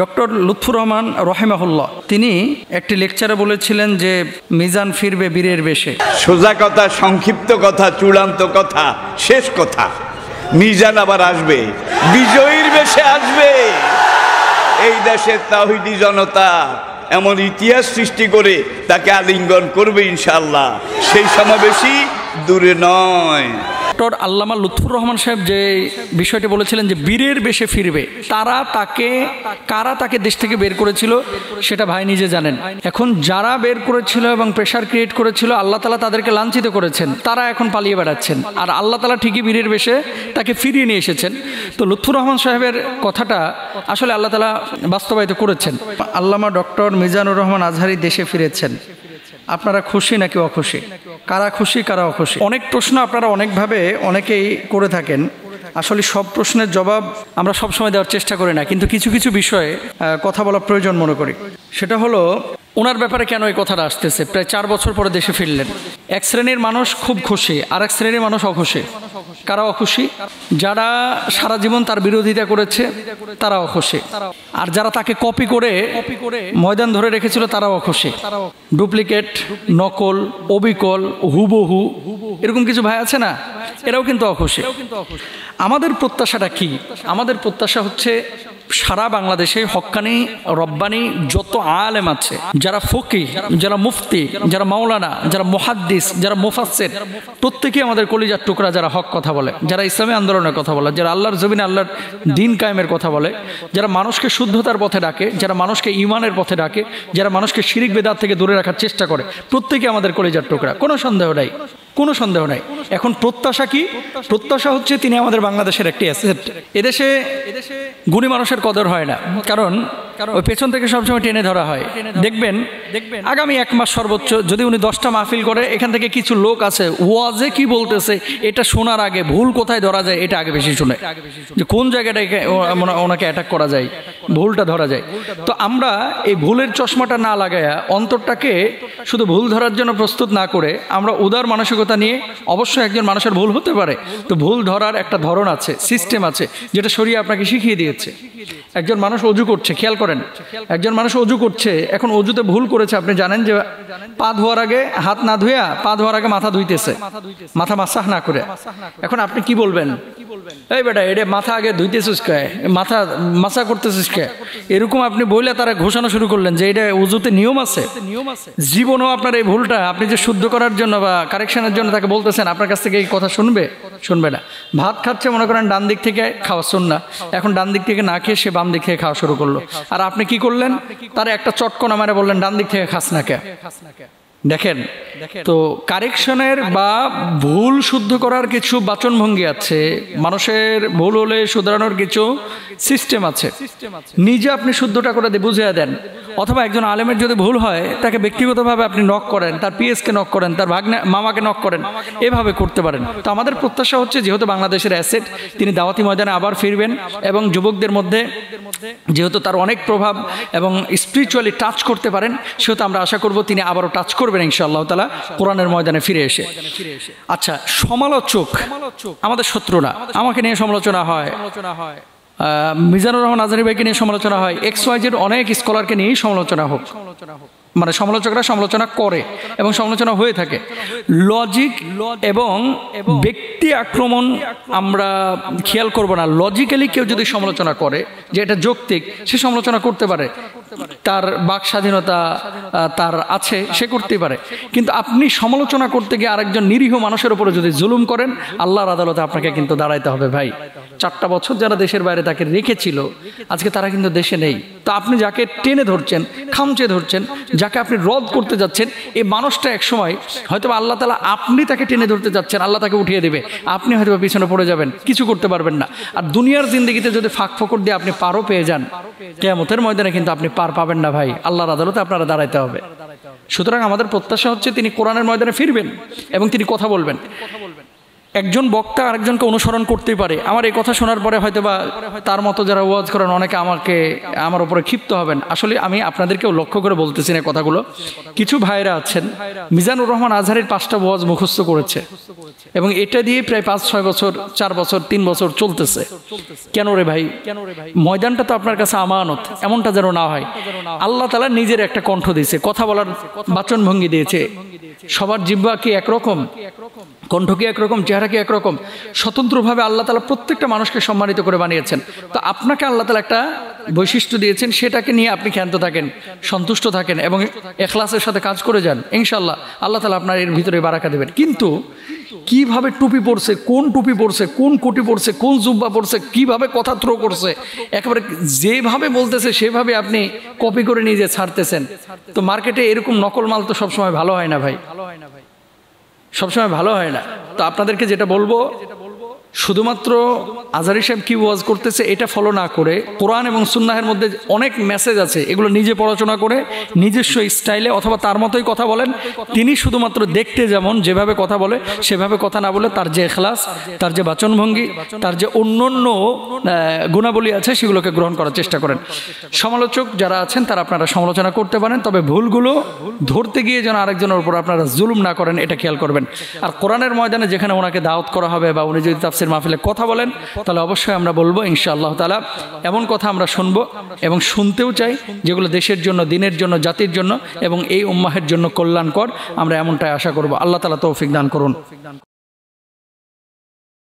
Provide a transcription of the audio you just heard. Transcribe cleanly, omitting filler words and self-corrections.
Doctor Lutfur Rahman রহিমাহুল্লাহ তিনি একটি লেকচারে বলেছিলেন যে মিজান ফিরবে বীরের বেশে। সোজা কথা, সংক্ষিপ্ত কথা, চূড়ান্ত কথা, শেষ কথা, মিজান আবার আসবে, বিজয়ীর বেশে আসবে। এই দেশের তাওহীদি জনতা এমন ইতিহাস সৃষ্টি করে তাকে আলিঙ্গন করবে ইনশাআল্লাহ। সেই সমাবেশই দূরে নয়। ডক্টর আল্লামা লুৎফুর রহমান সাহেব যে বিষয়টি বলেছিলেন যে বীরের বেশে ফিরবে, কারা তাকে দেশ থেকে বের করেছিল সেটা ভাই নিজে জানেন। এখন যারা বের করেছিল এবং প্রেশার ক্রিয়েট করেছিল, আল্লাহ তাআলা তাদেরকে লাঞ্ছিত করেছেন, তারা এখন পালিয়ে বেড়াচ্ছেন, আর আল্লাহ তাআলা ঠিকই বীরের বেশে তাকে ফিরিয়ে নিয়ে এসেছেন। তো লুৎফুর রহমান সাহেবের কথাটা আসলে আল্লাহ তাআলা বাস্তবায়িত করেছেন। আল্লামা ডক্টর মিজানুর রহমান আজহারী দেশে ফিরেছেন। আপনারা খুশি নাকি অখুশি? কারা খুশি কারা অখুশি? অনেক প্রশ্ন আপনারা অনেকভাবে অনেকেই করে থাকেন। আসলে সব প্রশ্নের জবাব আমরা সবসময় দেওয়ার চেষ্টা করি না, কিন্তু কিছু কিছু বিষয়ে কথা বলা প্রয়োজন মনে করি। সেটা হলো ওনার ব্যাপারে কেন এই কথাটা আসতেছে। প্রায় 4 বছর পরে দেশে ফিরলেন। এক শ্রেণীর মানুষ খুব খুশি, আর এক শ্রেণীর মানুষ অখুশি। কারা অখুশি? যারা সারা জীবন তার বিরোধিতা করেছে তারা অখুশি, আর যারা তাকে কপি করে ময়দান ধরে রেখেছিল তারাও অখুশি। ডুপ্লিকেট, নকল, অবিকল, হুবহু এরকম কিছু ভাই আছে না, এরাও কিন্তু অখুশি। আমাদের প্রত্যাশাটা কি? আমাদের প্রত্যাশা হচ্ছে সারা বাংলাদেশে হক্কানি রব্বানি যত আলেম আছে, যারা ফকিহ, যারা মুফতি, যারা মাওলানা, যারা মুহাদ্দিস, যারা মুফাসসির, প্রত্যেকেই আমাদের কলিজার টুকরা, যারা হক কথা বলে, যারা ইসলামী আন্দোলনের কথা বলে, যারা আল্লাহর জমিনে আল্লাহর দ্বীন কায়েমের কথা বলে, যারা মানুষকে শুদ্ধতার পথে ডাকে, যারা মানুষকে ঈমানের পথে ডাকে, যারা মানুষকে শিরিক বিদআত থেকে দূরে রাখার চেষ্টা করে, প্রত্যেকেই আমাদের কলিজার টুকরা, কোনো সন্দেহ নাই, কোনো সন্দেহ নাই। এখন প্রত্যাশা কি? প্রত্যাশা হচ্ছে তিনি আমাদের বাংলাদেশের একটি অ্যাসেট। এদেশে গুণী মানুষের কদর হয় না, কারণ ওই পেছন থেকে সবসময় টেনে ধরা হয়। দেখবেন আগামী 1 মাস সর্বোচ্চ যদি উনি 10টা মাহফিল করে, এখান থেকে কিছু লোক আছে ওয়াজে কি বলতেছে এটা শোনার আগে ভুল কোথায় ধরা যায় এটা আগে বেশি শুনে, যে কোন জায়গাটায় ওনাকে অ্যাটাক করা যায়, ভুলটা ধরা যায়। তো আমরা এই ভুলের চশমাটা না লাগায়া অন্তরটাকে শুধু ভুল ধরার জন্য প্রস্তুত না করে আমরা উদার মানসিকতা নিয়ে, অবশ্যই একজন মানুষের ভুল হতে পারে, তো ভুল ধরার একটা ধরন আছে, সিস্টেম আছে, যেটা শরীয়ত আপনাকে শিখিয়ে দিয়েছে। একজন মানুষ অজু করছে, খেয়াল করেন, একজন মানুষ অজু করছে, এখন অজুতে ভুল করেছে, আপনি জানেন যে পা ধোয়ার আগে হাত না ধুইয়া পা ধোয়ার আগে মাথা ধুইতেছে, মাথা মাসাহ না করে। এখন আপনি কি বলবেন? এই বেটা, এটা মাথা আগে ধুইতেছিস কে, মাথা মাসা করতেছিস কে? এরকম আপনি বললে তারা ঘোষণা শুরু করলেন যে এটা উজুতে নিয়ম আছে। জীবনেও আপনার এই ভুলটা আপনি যে শুদ্ধ করার জন্য বা কারেকশনের জন্য তাকে বলতেছেন, আপনার কাছ থেকে এই কথা শুনবে না। ভাত খাচ্ছে, মনে করেন ডান দিক থেকে খাওয়া সুন্নাহ, এখন ডান দিক থেকে না খেয়ে সে বাম দিক থেকে খাওয়া শুরু করলো, আর আপনি কি করলেন? তার একটা চটকনা মারে বললেন ডান দিক থেকে খাস না কে। দেখেন, তো কারেকশনের বা ভুল শুদ্ধ করার কিছু বাচনভঙ্গি আছে, মানুষের ভুল হলে শুধরানোর কিছু সিস্টেম আছে। নিজে আপনি শুদ্ধটা করে বুঝিয়ে দেন, অথবা একজন আলেমের যদি ভুল হয় তাকে ব্যক্তিগতভাবে আপনি নক করেন, তার পিএসকে নক করেন, তার ভাগ্নে মামাকে নক করেন, এভাবে করতে পারেন। তো আমাদের প্রত্যাশা হচ্ছে যেহেতু বাংলাদেশের অ্যাসেট, তিনি দাওয়াতি ময়দানে আবার ফিরবেন, এবং যুবকদের মধ্যে যেহেতু তার অনেক প্রভাব এবং স্পিরিচুয়ালি টাচ করতে পারেন, সেহেতু আমরা আশা করব তিনি আবারও টাচ করবেন ইনশাআল্লাহ তাআলা কোরআনের ময়দানে ফিরে এসে। আচ্ছা, সমালোচক আমাদের শত্রু না। আমাকে নিয়ে সমালোচনা হয়, মিজানুর রহমান আজহারী ভাইকে নিয়ে সমালোচনা হয়, XYZ অনেক স্কলারকে নিয়েই সমালোচনা হোক, মানে সমালোচকরা সমালোচনা করে এবং সমালোচনা হয়ে থাকে। লজিক এবং ব্যক্তি আক্রমণ আমরা খেয়াল করব না। লজিক্যালি কেউ যদি সমালোচনা করে যে এটা যৌক্তিক, সে সমালোচনা করতে পারে, তার বাক স্বাধীনতা তার আছে, সে করতেই পারে। কিন্তু আপনি সমালোচনা করতে গিয়ে আরেকজন নিরীহ মানুষের উপরে যদি জুলুম করেন, আল্লাহর আদালতে আপনাকে কিন্তু দাঁড়াইতে হবে ভাই। 4টা বছর যারা দেশের বাইরে তাকে রেখেছিল, আজকে তারা কিন্তু দেশে নেই। তো আপনি যাকে টেনে ধরছেন, খামচে ধরছেন, যাকে আপনি রদ করতে যাচ্ছেন, এই মানুষটা একসময় হয়তো আল্লাহ তাআলা, আপনি তাকে টেনে ধরতে যাচ্ছেন, আল্লাহ তাকে উঠিয়ে দেবে, আপনি হয়তো পিছনে পড়ে যাবেন, কিছু করতে পারবেন না। আর দুনিয়ার জিন্দেগিতে যদি ফাঁক ফোকর দিয়ে আপনি পারও পেয়ে যান, কিয়ামতের ময়দানে কিন্তু আপনি পার পাবেন না ভাই, আল্লাহর আদালতে আপনারা দাঁড়াইতে হবে। সুতরাং আমাদের প্রত্যাশা হচ্ছে তিনি কোরআনের ময়দানে ফিরবেন এবং তিনি কথা বলবেন। একজন বক্তা আরেকজনকে অনুসরণ করতেই পারে। আমার এই কথা শোনার পরে হয়তো বা তার মতো যারা ওয়াজ করেন অনেকে আমার উপরে ক্ষিপ্ত হবেন। আসলে আমি আপনাদেরকেও লক্ষ্য করে বলতেছি না কথাগুলো। কিছু ভাইরা আছেন মিজানুর রহমান আজহারের 5টা ওয়াজ মুখস্থ করেছে এবং এটা দিয়ে প্রায় 5-6 বছর, 4 বছর, 3 বছর চলতেছে। কেন রে ভাই? ময়দানটা তো আপনার কাছে আমানত, এমনটা যেন না হয়। আল্লাহ তাআলা নিজের একটা কণ্ঠ দিয়েছে, কথা বলার বাচনভঙ্গি দিয়েছে। সবার জিহ্বা কি একরকম, কণ্ঠ কি একরকম, চেহারা কি একরকম? স্বতন্ত্রভাবে আল্লাহ তাআলা প্রত্যেকটা মানুষকে সম্মানিত করে বানিয়েছেন। তো আপনাকে আল্লাহ তাআলা একটা বৈশিষ্ট্য দিয়েছেন, সেটাকে নিয়ে আপনি ক্ষান্ত থাকেন, সন্তুষ্ট থাকেন এবং ইখলাসের সাথে কাজ করে যান। ইনশাআল্লাহ আল্লাহ তাআলা আপনার এর ভিতরে বারাকা দেবেন। কিন্তু কিভাবে টুপি পরছে, কোন টুপি পরছে, কোন কোটি পরছে, কোন জুব্বা পরছে, কিভাবে কথা থ্রো করছে, একেবারে যেভাবে বলতেছে সেভাবে আপনি কপি করে নিয়ে যে ছাড়তেছেন। তো মার্কেটে এরকম নকল মাল তো সবসময় ভালো হয় না ভাই, সবসময় ভালো হয় না। তো আপনাদেরকে যেটা বলবো, শুধুমাত্র আজহারী সাহেব কি ওয়াজ করতেছে এটা ফলো না করে কোরআন এবং সুন্নাহের মধ্যে অনেক মেসেজ আছে, এগুলো নিজে পড়াশোনা করে নিজস্ব স্টাইলে অথবা তার মতোই কথা বলেন। তিনি শুধুমাত্র দেখতে যেমন যেভাবে কথা বলে সেভাবে কথা না বলে তার যে ইখলাস, তার যে বাচনভঙ্গি, তার যে অন্যান্য গুণাবলী আছে সেগুলোকে গ্রহণ করার চেষ্টা করেন। সমালোচক যারা আছেন তারা আপনারা সমালোচনা করতে পারেন, তবে ভুলগুলো ধরতে গিয়ে যেন আরেকজনের উপর আপনারা জুলুম না করেন, এটা খেয়াল করবেন। আর কোরআনের ময়দানে যেখানে ওনাকে দাওয়াত করা হবে বা উনি যদি তাফসীর মাহফিলে কথা বলেন তাহলে অবশ্যই আমরা বলবো ইনশাআল্লাহ তাআলা এমন কথা আমরা শুনবো এবং শুনতেও চাই যেগুলো দেশের জন্য, দিনের জন্য, জাতির জন্য এবং এই উম্মাহের জন্য কল্যাণকর। আমরা এমনটাই আশা করব। আল্লাহ তাআলা তৌফিক দান করুন।